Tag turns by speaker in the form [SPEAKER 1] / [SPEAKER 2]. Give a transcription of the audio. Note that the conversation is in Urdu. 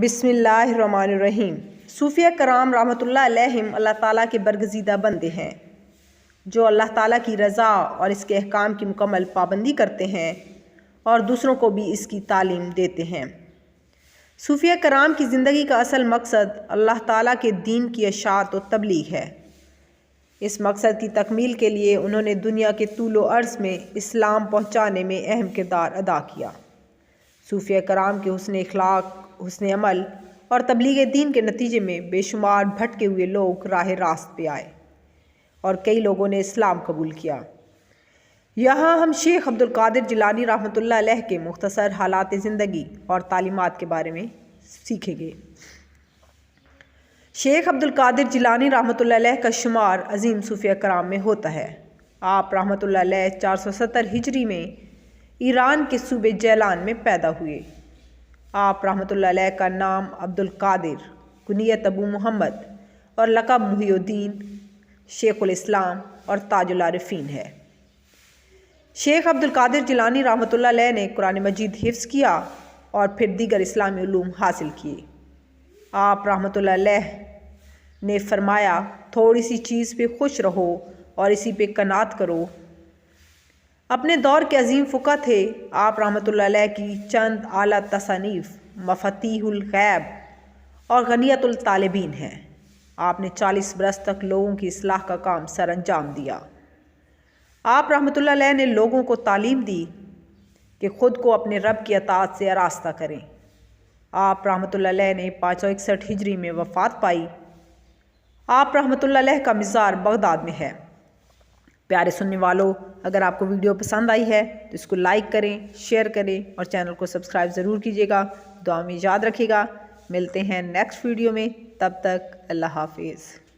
[SPEAKER 1] بسم اللہ الرحمن الرحیم۔ صوفیہ کرام رحمۃ اللہ علیہم اللہ تعالیٰ کے برگزیدہ بندے ہیں جو اللہ تعالیٰ کی رضا اور اس کے احکام کی مکمل پابندی کرتے ہیں اور دوسروں کو بھی اس کی تعلیم دیتے ہیں۔ صوفیہ کرام کی زندگی کا اصل مقصد اللہ تعالیٰ کے دین کی اشاعت و تبلیغ ہے۔ اس مقصد کی تکمیل کے لیے انہوں نے دنیا کے طول و عرض میں اسلام پہنچانے میں اہم کردار ادا کیا۔ صوفیہ کرام کے حسن اخلاق، حسن عمل اور تبلیغ دین کے نتیجے میں بے شمار بھٹکے ہوئے لوگ راہ راست پہ آئے اور کئی لوگوں نے اسلام قبول کیا۔ یہاں ہم شیخ عبد القادر جیلانی رحمۃ اللہ علیہ کے مختصر حالات زندگی اور تعلیمات کے بارے میں سیکھیں گے۔ شیخ عبد القادر جیلانی رحمۃ اللہ علیہ کا شمار عظیم صوفیہ کرام میں ہوتا ہے۔ آپ رحمۃ اللہ علیہ 470 ہجری میں ایران کے صوبے جیلان میں پیدا ہوئے۔ آپ رحمۃ اللہ علیہ کا نام عبد القادر، کنیت ابو محمد اور لقب محی الدین، شیخ الاسلام اور تاج العارفین ہے۔ شیخ عبد القادر جیلانی رحمۃ اللہ علیہ نے قرآن مجید حفظ کیا اور پھر دیگر اسلامی علوم حاصل کیے۔ آپ رحمۃ اللہ علیہ نے فرمایا، تھوڑی سی چیز پہ خوش رہو اور اسی پہ قناعت کرو۔ اپنے دور کے عظیم فقہ تھے۔ آپ رحمۃ اللہ علیہ کی چند اعلیٰ تصانیف مفاتیح الغیب اور غنیۃ الطالبین ہیں۔ آپ نے 40 برس تک لوگوں کی اصلاح کا کام سر انجام دیا۔ آپ رحمۃ اللہ علیہ نے لوگوں کو تعلیم دی کہ خود کو اپنے رب کی اطاعت سے آراستہ کریں۔ آپ رحمۃ اللہ علیہ نے 561 ہجری میں وفات پائی۔ آپ رحمۃ اللہ علیہ کا مزار بغداد میں ہے۔ پیارے سننے والوں، اگر آپ کو ویڈیو پسند آئی ہے تو اس کو لائک کریں، شیئر کریں اور چینل کو سبسکرائب ضرور کیجیے گا۔ دعا میں یاد رکھیے گا۔ ملتے ہیں نیکسٹ ویڈیو میں، تب تک اللہ حافظ۔